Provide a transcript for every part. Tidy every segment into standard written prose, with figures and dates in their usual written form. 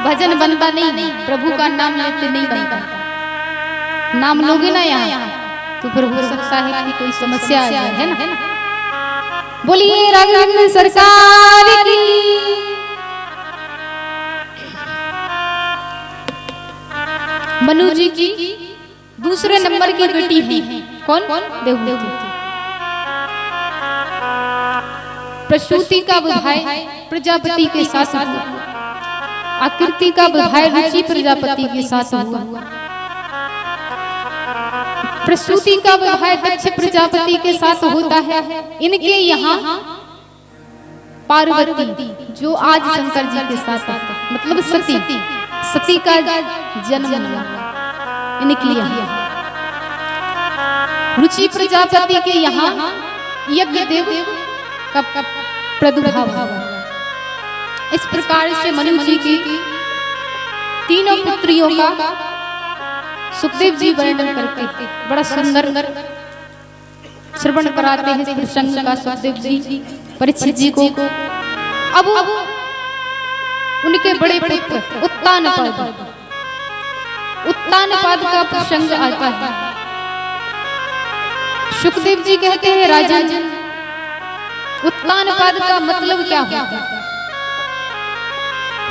भजन बनता नहीं, प्रभु का नाम लेते नहीं बनता। नाम लोगे ना यहाँ तो फिर हो सकता है कि कोई समस्या आ जाए, है ना। बोलिए राघवेंद्र सरकार की। मनु जी की दूसरे नंबर की बेटी है कौन? देवहूति। प्रसूति का विवाह प्रजापति के साथ हुआ, आकृति का विवाह रुचि प्रजापति के साथ हुआ, प्रसूति का विवाह दक्ष प्रजापति के साथ होता है। इनके यहाँ पार्वती जो आज शंकर जी के साथ है, मतलब सती का जन्म हुआ इनके यहाँ। रुचि प्रजापति के यहाँ यज्ञ देव का प्रादुर्भाव हुआ। इस प्रकार से मनु जी की तीनों पुत्रियों का सुखदेव जी वर्णन करके बड़ा सुंदर श्रवण कराते हैं इस प्रसंग का सुखदेव जी परीक्षित जी को। अब उनके बड़े पुत्र उत्तानपाद का प्रसंग आता है। सुखदेव जी कहते हैं राजन, उत्तानपाद का मतलब क्या होता है?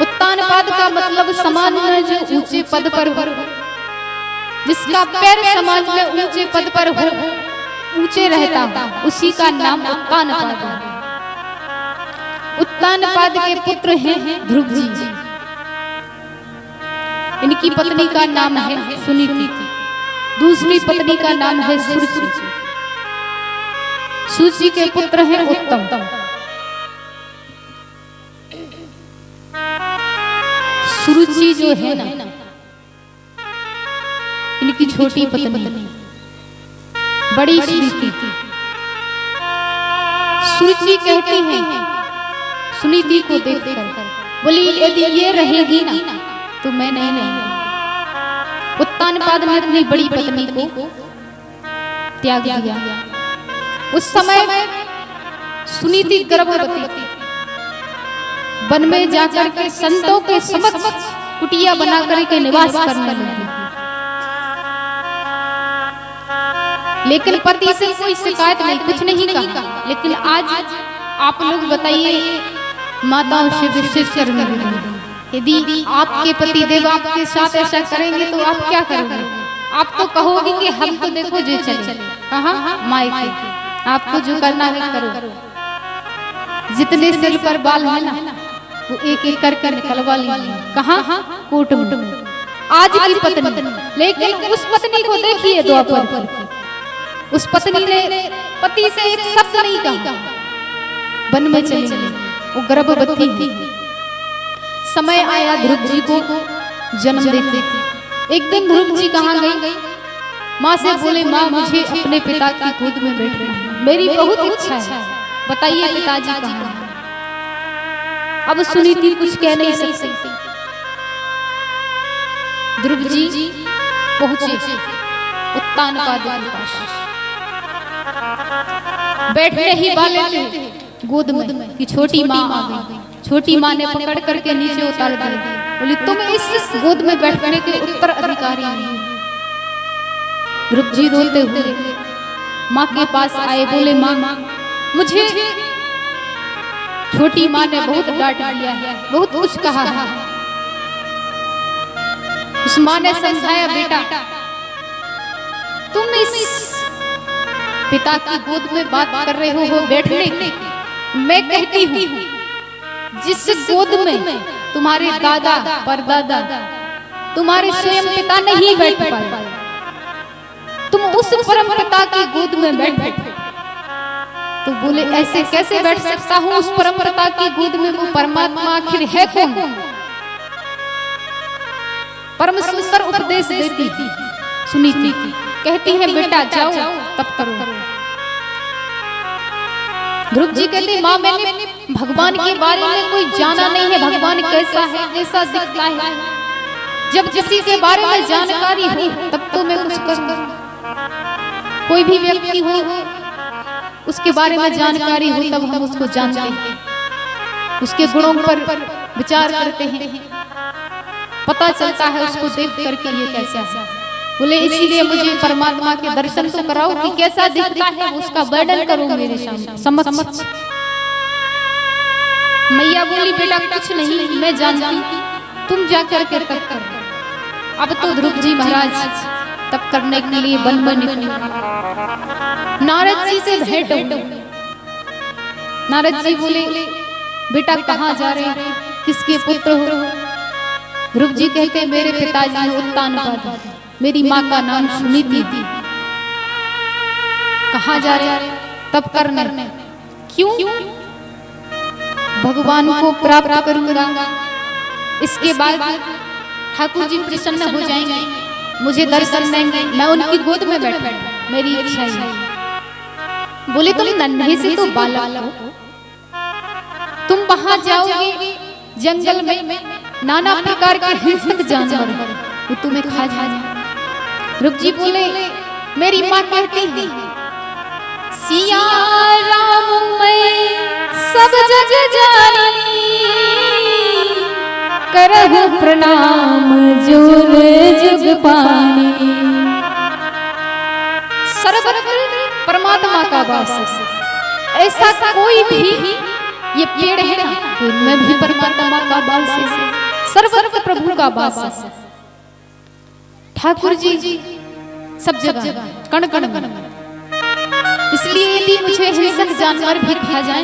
उत्तानपाद का मतलब समाज में जो ऊंचे पद पर हो, जिसका पैर समाज में ऊंचे पद पर हो, ऊंचे रहता हो, उसी का नाम उत्तानपाद है। उत्तानपाद के पुत्र हैं ध्रुव जी। इनकी पत्नी का नाम है सुनीति, दूसरी पत्नी का नाम है सुरुचि। सुरुचि के पुत्र हैं उत्तम। सुरुचि जो है ना, इनकी छोटी पत्नी बड़ी सुनीति। सुरुचि कहती है सुनीति को देखकर, बोली यदि ये रहेगी ना तो मैं नहीं। उत्तानपाद ने अपनी बड़ी पत्नी को त्याग दिया। उस समय सुनीति गर्भवती थी। वन में जाकर के संतों के समक्ष कुटिया बनाकर के निवास करने लगी। लेकिन पति से कोई शिकायत नहीं, कुछ नहीं कहा। लेकिन आज आप लोग बताइए, माताओं से विशेष करने लगी, यदि आपके पति देव आपके साथ ऐसा करेंगे तो आप क्या करोगे? आप तो कहोगे कि हम तो देखो जे चले। कहाँ? मायके। आपको जो करना है करो। जितने सिर पर बाल है ना वो एक एक करके निकलवा लीजिए। कहाँ? कोट में। आज की पत्नी, लेकिन उस पत्नी को देखिए द्वापर की, उस पत्नी ने पति से एक शब्द नहीं कहा, वन में चली गई। वो गर्भवती थी। समय आया ध्रुव जी को जन्म देते। एक दिन ध्रुव जी कहाँ गई? माँ से बोले, माँ मुझे अपने पिता की गोद में बैठना है, मेरी बहुत इच्छा है, बताइए पिताजी कहाँ हैं? अब सुनीति कुछ कह नहीं सकती। ध्रुव जी पहुंचे उत्तानपाद के पास। बैठने ही वाले थे गोद में कि छोटी माँ आ गई। छोटी माँ ने पकड़ करके नीचे उतार दिया। बोली तुम इस गोद में बैठने के उत्तराधिकारी नहीं। ध्रुव जी रोते हुए माँ के पास आए, बोले माँ मुझे छोटी माँ ने बहुत डांट दिया है, बहुत कुछ कहा है। उस माँ ने समझाया, बेटा तुम इस पिता की गोद में बात कर रहे हो बैठने की। मैं कहती हूँ जिस गोद में तुम्हारे दादा परदादा तुम्हारे स्वयं पिता नहीं बैठ पाए, तुम उस परम पिता की गोद में बैठे। तो बोले ऐसे कैसे बैठ सकता हूँ उस परम पिता की गोद में? वो परमात्मा आखिर है कौन? परम सुंदर उपदेश देती थी सुनीति। कहती है बेटा जाओ तब करो। ध्रुव जी कहते माँ मैंने भगवान के बारे में कोई जाना नहीं है, भगवान कैसा है, कैसा दिखता है। जब किसी के बारे में जानकारी हो तब तो मैं कुछ करूँ। कोई भी व्यक्ति हो उसके बारे में जानकारी हो तब हम उसको जानते हैं। उसके गुणों पर विचार करते हैं, पता चलता है उसको देख करके ये कैसा है। बोले इसीलिए मुझे परमात्मा के दर्शन तो कराओ कि कैसा दिखता है, उसका वर्णन करो मेरे सामने समक्ष। मैया बोली बेटा कुछ नहीं, मैं जानती, तुम जाकर के तप करो। अब तो ध्रुव जी महाराज तप करने के लिए वन में निकले। नारद जी से भेंट हो। नारद जी बोले बेटा कहाँ जा रहे, किसके पुत्र हो? ध्रुव जी कहते मेरे पिताजी उत्तानपाद, मेरी माँ का नाम सुनीति थी। कहाँ जा रहे? तप करने। क्यों? भगवान को प्राप्त करूंगा, इसके बाद ठाकुर जी प्रसन्न हो जाएंगे, मुझे दर्शन देंगे, मैं उनकी गोद में बैठूंगा, मेरी इच्छा है। बोले तुम नन्हे से तो बालक हो, तुम वहां जाओगे जंगल में, नाना प्रकार के हिंसक जानवर वो तुम्हें खा जाएंगे। ध्रुव जी बोले मेरी माँ कहती है सिया राम मैं सब जग जानी, करहु प्रणाम जोन जुग पानी। सर्वत्र परमात्मा का वास है, ऐसा कोई भी ये पेड़ है ना तो इनमें भी परमात्मा का वास है, सर्वत्र प्रभु का वास है। ठाकुर जी सब जगह कण कण में, इसलिए यदि मुझे हिंसक जानवर भी खा जाए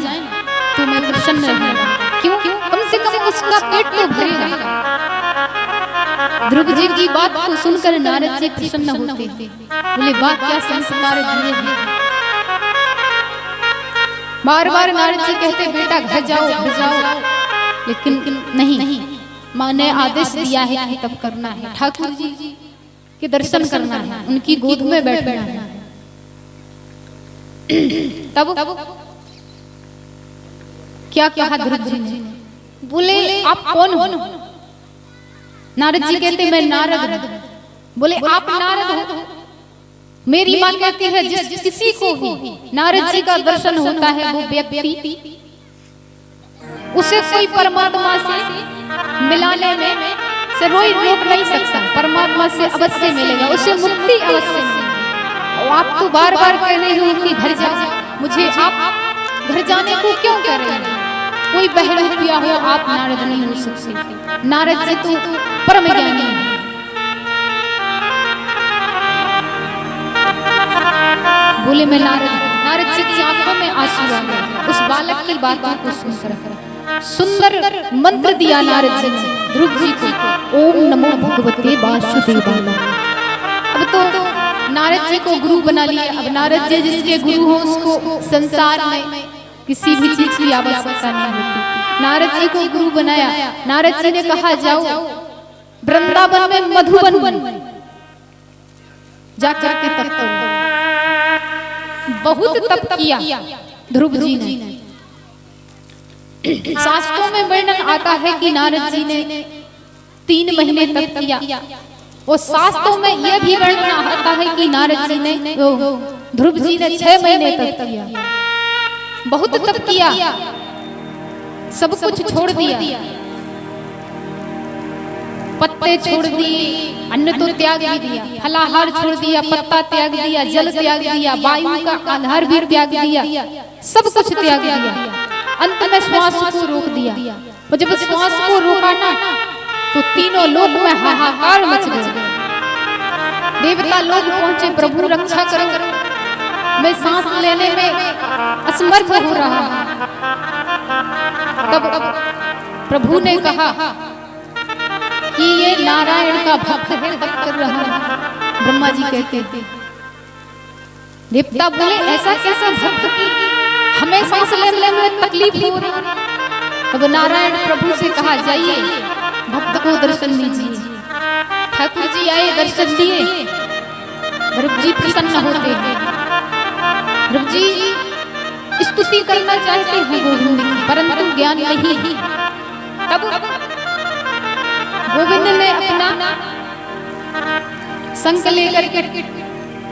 तो मैं प्रसन्न रहूंगा। क्यों? कम से कम उसका पेट तो भरेगा। ध्रुव जी की बात को सुनकर नारद जी प्रसन्न होते, बोले वाह क्या संस्कार दिए हैं। बार बार नारद जी कहते बेटा घर जाओ घर जाओ, लेकिन नहीं, माँ ने आदेश दिया है कि तब करना है, ठाकुर जी के दर्शन करना है, उनकी गोद में बैठना है। तब क्या कहा ध्रुव जी ने? बोले आप कौन हो? नारद जी कहते मैं नारद हूं। बोले आप नारद हो? मेरी माँ कहती है जिस किसी को भी नारद जी का दर्शन होता है वो व्यक्ति उसे कोई परमात्मा से मिलाने में से रोई रोक नहीं सकता, परमात्मा से अवश्य मिलेगा, उसे मुक्ति अवश्य मिलेगी। और आप तो बार बार कह रहे हो कि घर जाओ, मुझे आप घर जाने को क्यों कह रहे हैं? कोई बहरा पिया हो आप नारद नहीं हो सकते। नारद जी तो परम ज्ञानी है। बोले मैं नारद जी की आंखों में आंसू आ गए उस बालक की बातों को सुनकर। सुंदर मंत्र दिया नारद जी ने ध्रुव जी को, ओम नमो भगवते वासुदेवाय। अब तो नारद जी को गुरु बना लिया। अब नारद जी जिसके गुरु हो उसको संसार में किसी भी चीज की आवश्यकता नहीं होती। नारद जी को गुरु बनाया। नारद जी ने कहा जाओ वृंदावन में मधुबन जाकर के तप करो। बहुत तप किया ध्रुव जी ने। शास्त्रों में वर्णन आता है कि नारद जी ने 3 महीने तप किया, और शास्त्रों में यह भी वर्णन आता है कि नारद जी ने ध्रुव जी ने 6 महीने तप किया। बहुत तप किया, सब कुछ छोड़ दिया, पत्ते छोड़ दिए, अन्न तो त्याग ही दिया, फलाहार छोड़ दिया, पत्ता त्याग दिया, जल त्याग दिया, वायु का आधार भी त्याग दिया, सब कुछ त्याग दिया। अंत में श्वास को रोक दिया। और जब श्वास को रोका ना तो तीनों लोक में हाहाकार मच गया। देवता लोग पहुंचे, प्रभु रक्षा करो, मैं सांस लेने में असमर्थ हो रहा। तब प्रभु ने कहा कि ये नारायण का भक्त है, तप कर रहा है। ब्रह्मा जी कहते थे। देवता बोले ऐसा कैसा भक्त की हमें सांस लेने में तकलीफ हो रही। तब नारायण प्रभु से कहा जाइए भक्त को दर्शन दीजिए। ठाकुर जी आए, दर्शन दिए, ध्रुव जी प्रसन्न होते हैं। ध्रुव जी स्तुति करना चाहते हैं गोविंद की, परंतु ज्ञान नहीं। तब गोविंद ने अपना शंख लेकर के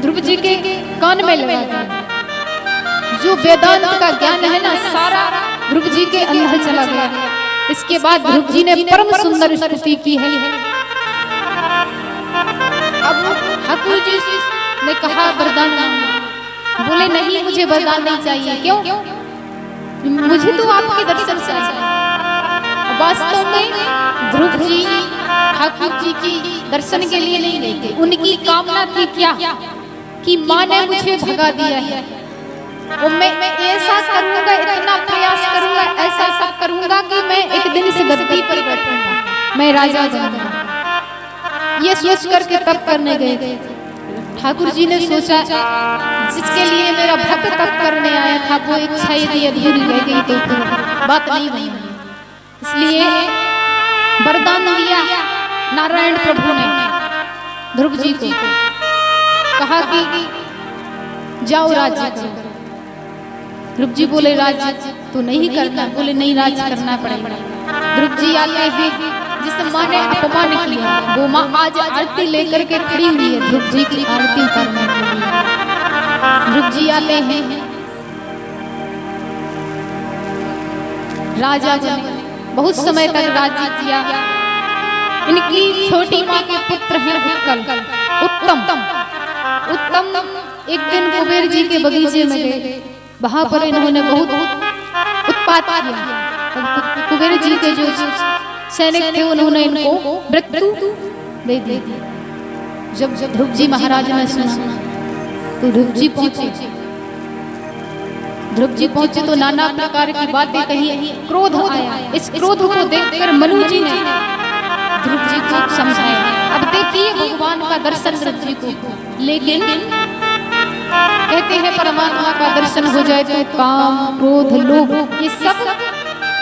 ध्रुव जी के कान में लगा दिया। जो वेदांत का ज्ञान है ना, सारा ध्रुव जी के अंदर चला गया। इसके बाद ध्रुव जी ने परम सुंदर स्तुति की है। अब ठाकुर जी ने कहा वरदान मांगो। बोले नहीं, मुझे वरदान नहीं चाहिए। क्यों? मुझे तो आपके दर्शन चाहिए। वास्तव में ध्रुव जी ठाकुर जी की दर्शन के लिए नहीं गए थे। उनकी कामना थी क्या कि माँ ने मुझे भगा दिया है और मैं ऐसा करूंगा, इतना प्रयास करूंगा, ऐसा सब करूंगा कि मैं एक दिन इस गद्दी पर बैठूंगा, मैं राजा बनूंगा। ये सोच करके तप करने गए थे। ठाकुर जी ने सोचा जिसके लिए मेरा भक्त तप करने आया था वो इच्छा यदि अधूरी रह गई तो बात नहीं बनी। इसलिए वरदान दिया नारायण प्रभु ने ध्रुव जी को, कहा कि जाओ राज्य करो। ध्रुव जी बोले राज्य तो नहीं करना। बोले नहीं, राज्य करना पड़ेगा। ध्रुव जी आते हैं, जिस माँ ने अपमान किया वो माँ आज आरती लेकर के खड़ी हुई है ध्रुव जी की आरती करने के लिए। ध्रुव जी आते हैं, राजा बने, बहुत समय तक राज्य किया। इनकी छोटी माँ के पुत्र हैं उत्तम। एक दिन कुबेर जी के बगीचे में गए, वहां पर इन्होंने बहुत उत्पात किया। कुबेर जी के जो सैनिक थे उन्होंने इनको मृत्यु दे दी। जब ध्रुव जी महाराज ने सुना तो ध्रुव जी पहुंचे तो नाना प्रकार की बातें कही, क्रोध आया। इस क्रोध को देखकर मनु जी ने ध्रुव जी को समझाया। अब देखिए भगवान का दर्शन ध्रुव जी को, लेकिन कहते हैं परमात्मा का दर्शन हो जाए तो काम, क्रोध, लोभ ये सब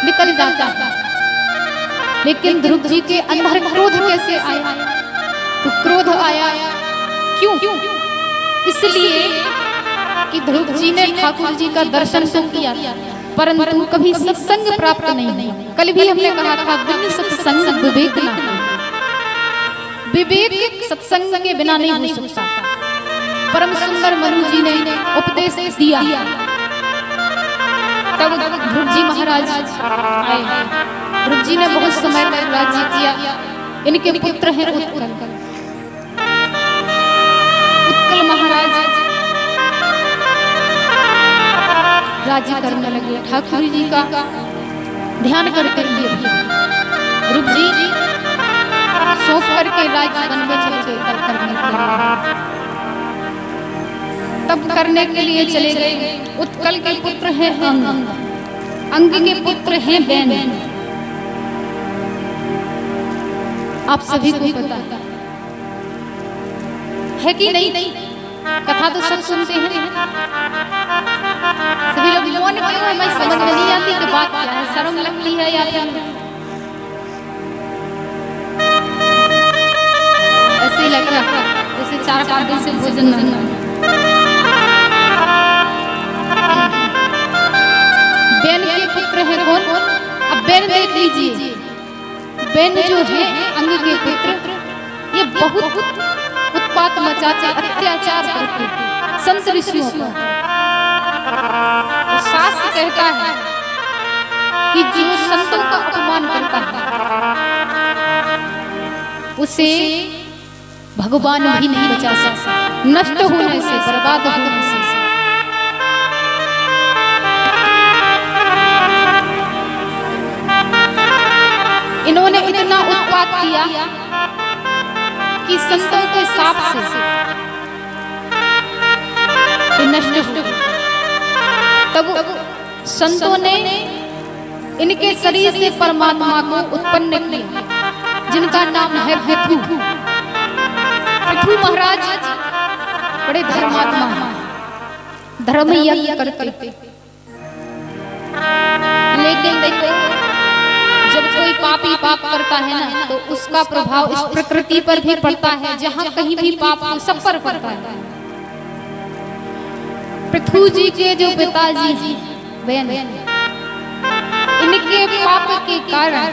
निकल जाता है। लेकिन ध्रुव जी के अंदर क्रोध कैसे आया? तो क्रोध आया क्यों? इसलिए कि ध्रुव जी ने ठाकुर जी का दर्शन तो किया परंतु कभी सत्संग प्राप्त नहीं। कल भी हमने कहा था बिन सत्संग विवेक ना। विवेक सत्संग के बिना नहीं हो सकता। परम सुंदर मनु जी ने उपदेश दिया, तब ध्रुव जी महाराज आए। ध्रुव जी ने बहुत समय तक राज्य किया। इनके पुत्र हैं उत्कल महाराज राज्य करने लगे। ठाकुर जी का ध्यान करते हुए ध्रुव जी सौंप करके राज्य वन में चले गए। तब करने के लिए चले गए। उत्कल के पुत्र हैं अंग के पुत्र हैं बैन। आप सभी को पता है कि नहीं? कथा तो सब सुनते हैं। सभी लोग मौन क्यों है? मैं समझ में नहीं आती कि बात क्या है, शर्म लगती है या फिर ऐसे ही लग रहा जैसे 4-5 दिन से भोजन नहीं। बैन के पुत्र है कौन? अब बैन देख लीजिए। बैन जो है अंग के पुत्र, ये बहुत उत्पात मचाते, अत्याचार करते संत ऋषियों को। तो शास्त्र कहता है कि जो संतों का अपमान करता है उसे भगवान भी नहीं बचा सकता, नष्ट होने से, बर्बाद होने से। इन्होंने इतना उत्पात किया कि संतों के साप से नष्ट हो। तब संतों ने इनके शरीर से परमात्मा को उत्पन्न किया, जिनका नाम है पृथु। पृथु महाराज बड़े धर्मात्मा, धर्म यज्ञ करते। लेकिन देखो जब कोई पापी पाप करता है ना तो उसका प्रभाव इस प्रकृति पर भी पड़ता है। जहाँ कहीं भी पाप सब पर पड़ता है। पृथु जी के जो पिताजी बहन, इनके पाप के कारण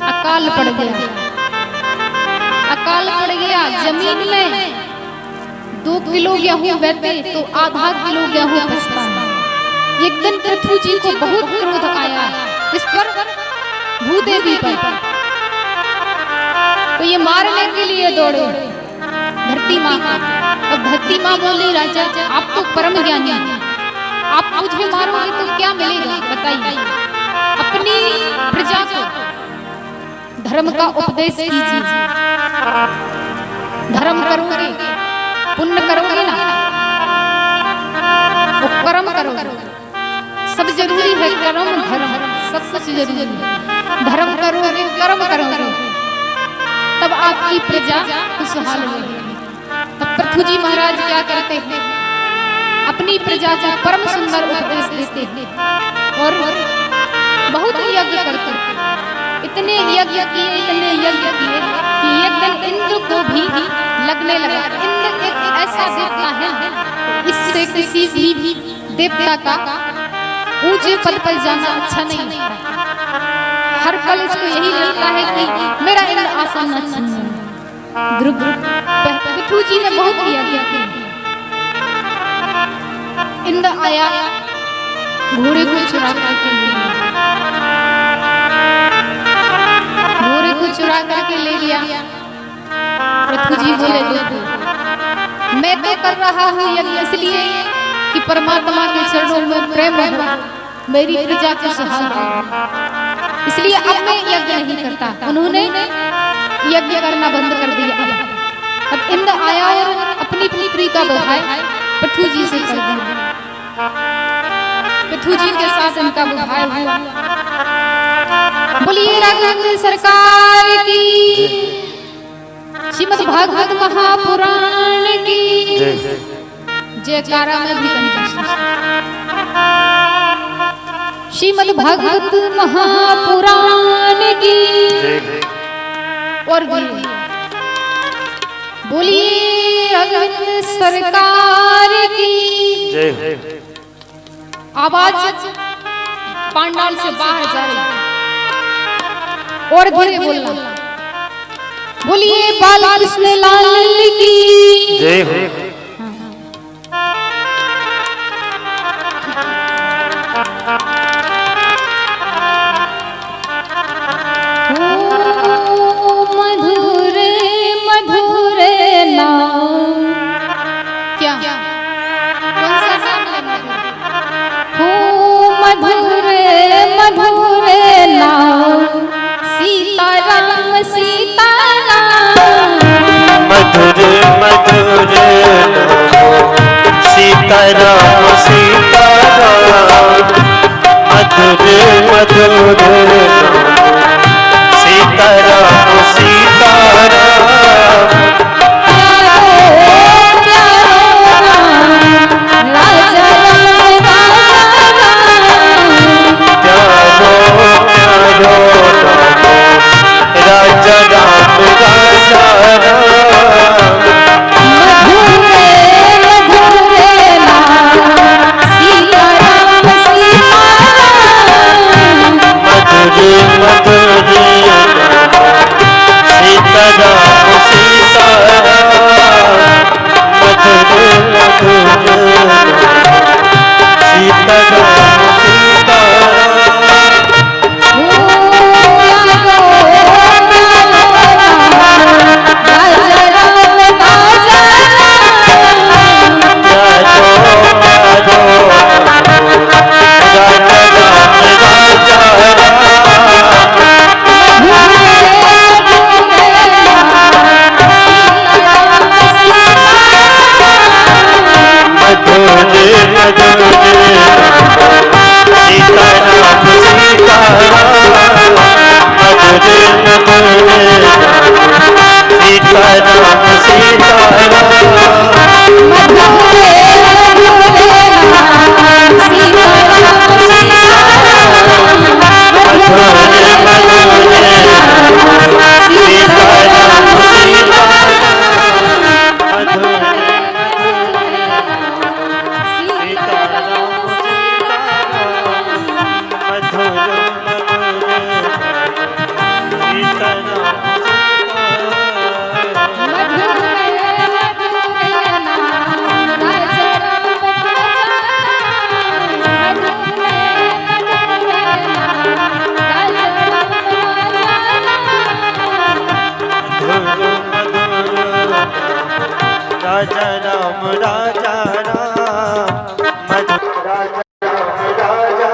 अकाल पड़ गया। अकाल पड़ गया, जमीन में 2 किलो गेहूं बैठे तो आधा किलो गेहूं बचता है। एक दिन पृथ्वी जी को बहुत क्रोध आया इस पर, भूदेवी पर। तो ये मारने के लिए दौड़े धरती माँ को। अब धरती माँ बोली, राजा आप तो परम ज्ञानी हैं, आप मुझे मारोगे तो क्या मिलेगा बताइए। अपनी प्रजा को धर्म का उपदेश कीजिए। धर्म करोगे, पुण्य करोगे ना, वो कर्म करोगे, सब जरूरी है। कर्म धर्म सब कुछ जरूरी है। धर्म करोगे, कर्म करोगे, तब आपकी प्रजा खुशहाल होगी। तब पृथ्वी जी महाराज क्या करते हैं, अपनी प्रजा को परम सुंदर उपदेश देते हैं और बहुत यज्ञ करते हैं। इतने यज्ञ किए कि एक दिन इंद्र को भी लगने लगा। इंद्र एक ऐसा देवता है, इससे किसी भी देवता का ऊंचे पद पर जाना अच्छा नहीं लगता। हर पल इसको यही लगता है कि मेरा इंद्र आसन न छीने। पृथ्वी जी ने बहुत यज्ञ किया। इंद्र आया, घोड़े को चुरा करके ले गया, घोड़े को चुरा करके ले गया। पृथ्वी जी बोले, देखो मैं तो कर रहा हूँ यज्ञ इसलिए कि परमात्मा के चरणों में प्रेम हो, मेरी प्रजा को सहारा, इसलिए अब मैं यज्ञ नहीं करता। उन्होंने यज्ञ करना बंद कर दिया। अब इंद्र आया और अपनी पुत्री का विवाह पृथ्वी जी से कर दिया। पृथ्वी जी के साथ इनका विवाह हुआ। बोलिए राघवेंद्र सरकार की, श्रीमद् भागवत महापुराण की जयकारा में भी श्रीमद् भागवत महापुराण की और बोलिए राघवेंद्र सरकार की। आवाज पांडाल से बाहर जा रही और धीरे बोलना, बोलिए बाल कृष्ण लाल की जय हो। मधुर मधुर नाम, क्या कौन सा नाम हो? मधुर मधुर नाम, सीताराम सीताराम। मधुर मधुर नाम, सीताराम सीताराम। मधुर मधुर नाम, सीताराम सीताराम। राजा राम राजा राम। मधुर मधुर नाम, सीताराम सीताराम। राजा राम मधुर राजा राजा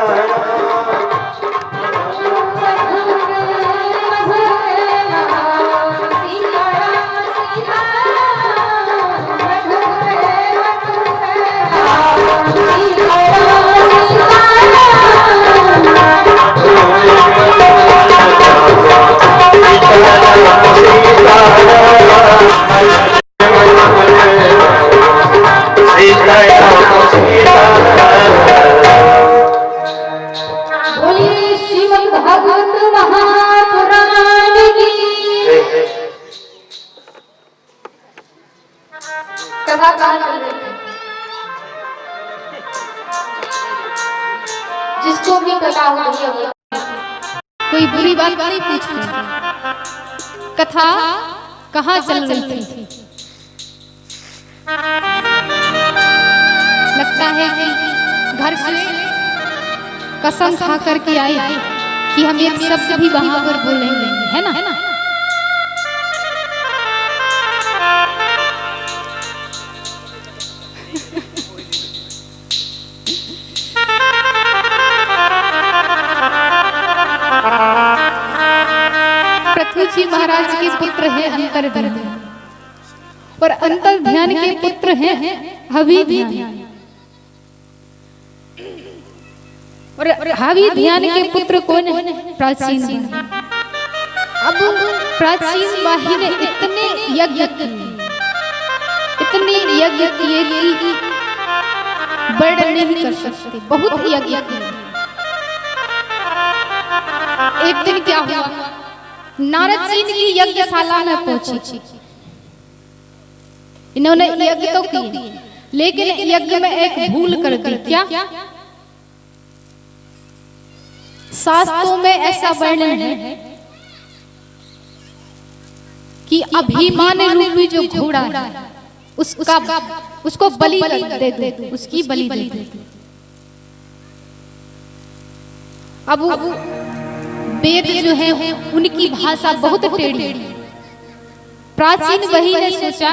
बोलिए श्रीमद् भागवत महापुराण की। कथा कहाँ चल रही थी? जिसको भी कथा हो रही है कोई बुरी बात नहीं पूछ रही। कथा कहाँ चल रही थी? लगता है कि घर से कसम खा करके आए कि हम एक शब्द भी वहां पर बोलेंगे, है ना? पृथ्वी जी महाराज के पुत्र है अंतर्ध्यान और अंतर्ध्यान के पुत्र हैं हवि ध्यान और हवि ध्यान के पुत्र कौन है? प्राचीन बाही। अब प्राचीन बाही ने इतने यज्ञ किए कि वर्णन नहीं कर सकते, बहुत यज्ञ किए। एक दिन क्या हुआ, नारद जी की यज्ञशाला में पहुंची। इन्होंने यज्ञ तो किए लेकिन यज्ञ में एक भूल कर दी। क्या? शास्त्रों में ऐसा वर्णन है कि अभिमान रूपी जो घोड़ा है उसको बलि दे दो, उसकी बलि दे दो। अब वेद जो है उनकी भाषा बहुत टेढ़ी। प्राचीन वही ने सोचा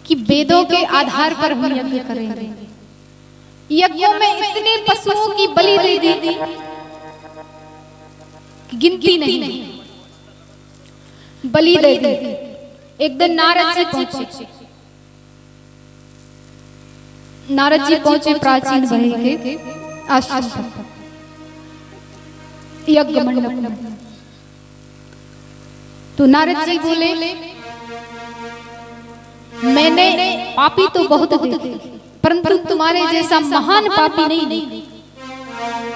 कि वेदों के आधार पर हम यज्ञ करेंगे। यज्ञों में इतने पशुओं की बलि दे दी कि गिनती नहीं, बलि दे दी। एक दिन नारद जी पहुंचे प्राचीन वही के आश्रम पर, यज्ञ मंडप में। तो नारद जी बोले, मैंने पापी तो बहुत देखे परंतु तुम्हारे जैसा महान पापी नहीं।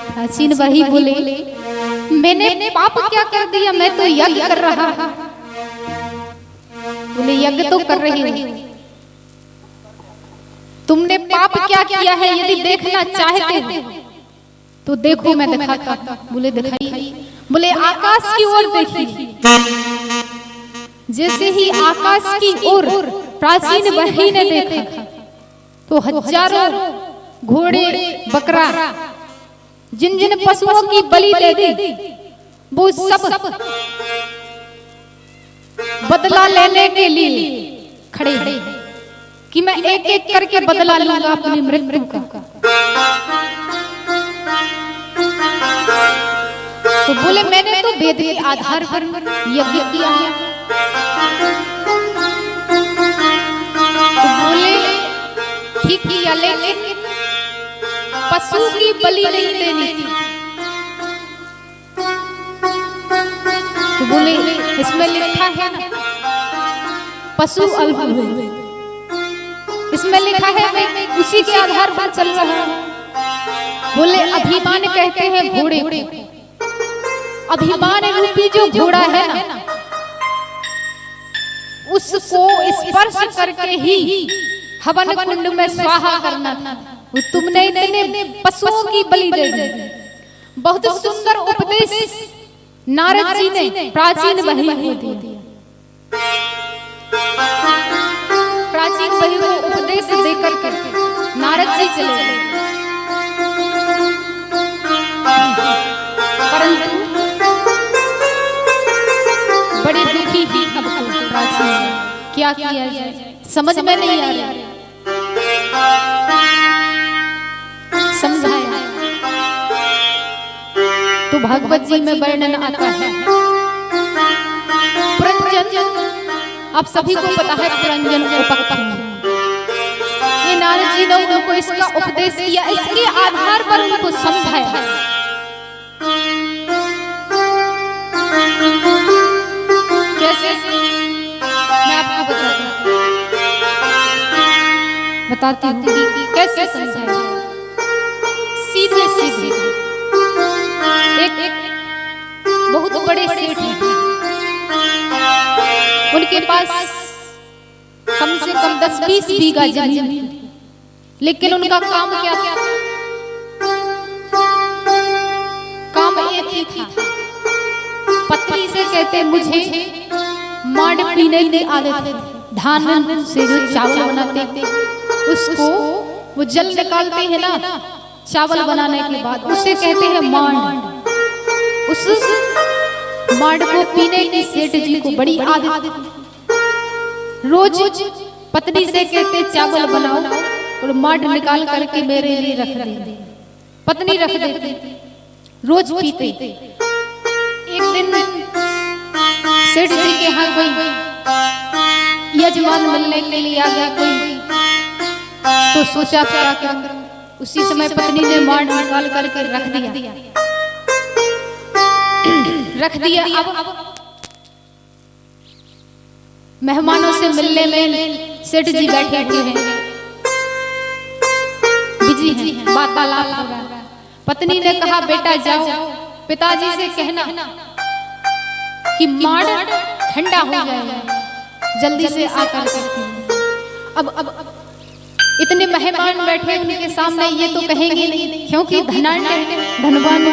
प्राचीन वही बोले, मैंने पाप क्या कर दिया? मैं तो यज्ञ कर रहा। बोले, यज्ञ तो कर रही हूं, तुमने पाप क्या किया है यदि देखना चाहते हो तो देखो, मैं दिखाता हूं। बोले, दिखाइए। बोले, आकाश की ओर देखिए। जैसे ही आकाश की ओर प्राचीन वही ने देखा तो हजारों घोड़े बकरा जिन जिन पशुओं की बलि दे दी वो सब बदला लेने के लिए खड़े कि मैं एक एक करके बदला लूंगा अपनी मृत्यु का। तो बोले, मैंने तो वेद के आधार पर यज्ञ किया है। तो बोले, ठीक किया लेकिन पशु की बलि नहीं देनी थी। तो बोले, इसमें लिखा है ना पशु अल्प हुए, इसमें लिखा है मैं उसी के आधार पर चल रहा हूं। बोले, अभिमान कहते हैं घोड़े को, अभिमान रूपी जो घोड़ा है ना उसको स्पर्श करके ही हवन कुंड में स्वाहा करना था। तुमने इतने पशुओं की बलि दे दी। बहुत सुंदर उपदेश नारद जी ने प्राचीन वही को दिया। प्राचीन वही को उपदेश देकर के नारद जी चले गए। परंतु बड़े दुखी ही अब प्राचीन क्या किया जाए, समझ में नहीं आ रही, समझाया तो भागवत जी में वर्णन आता है। पुरंजन, आप सभी को पता है पुरंजन उपाख्यान, ये नारद जी ने उनको इसका उपदेश किया, इसके आधार पर उनको समझाया। कैसे, मैं आपको बताती हूँ कैसे समझाया। सीधे सीधे एक बहुत बड़े सेठ हैं, उनके पास कम से कम 10-20 बीघा जमीन थी, लेकिन उनका काम क्या था? काम एक ही था, पत्नी से कहते मुझे मांड पीने की आदत है, धान से जो चावल बनाते उसको वो जल निकालते हैं ना चावल बनाने के बाद, उसे कहते हैं मांड। उस मांड को पीने की सेठ जी को बड़ी आदत, रोज पत्नी से कहते चावल बनाओ और मांड निकाल करके मेरे लिए रख दे। पत्नी रख देती, रोज पीते। एक दिन सेठ जी के यहाँ कोई यजमान मिलने के लिए आ गया कोई, तो सोचा क्या करूं। उसी समय पत्नी ने मांड निकाल करके रख दिया। अब मेहमानों से मिलने में सेठ जी बैठे हुए हैं, बिजी हैं, वार्तालाप हो रहा है। पत्नी ने कहा बेटा जाओ पिताजी से कहना कि मांड ठंडा हो जाएगा, जल्दी से आकर के। अब इतने मेहमान बैठे उनके सामने ये तो कहेंगे नहीं, क्योंकि धनवान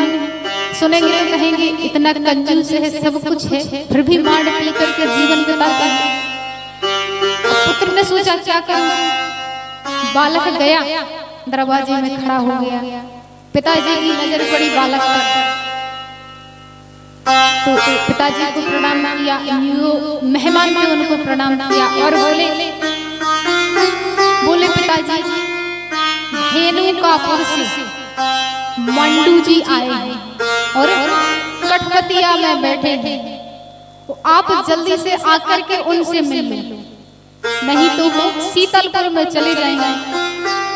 सुनेंगे तो कहेंगे इतना कंजूस है, सब कुछ है, फिर भी मांड पी करके जीवन बिताता है। पुत्र ने सोचा क्या करूं। बालक गया, दरवाजे में खड़ा हो गया, पिताजी की नजर पड़ी बालक पर, तो पिताजी को प्रणाम किया, मेहमान ने उनको प्रणाम किया और बोले पिताजी धेनुकापुर से मंडू जी आए हैं और कठवतिया में बैठे हैं, तो आप जल्दी से आकर के उनसे मिल लो, नहीं तो वो शीतलपुर में चले जाएंगे।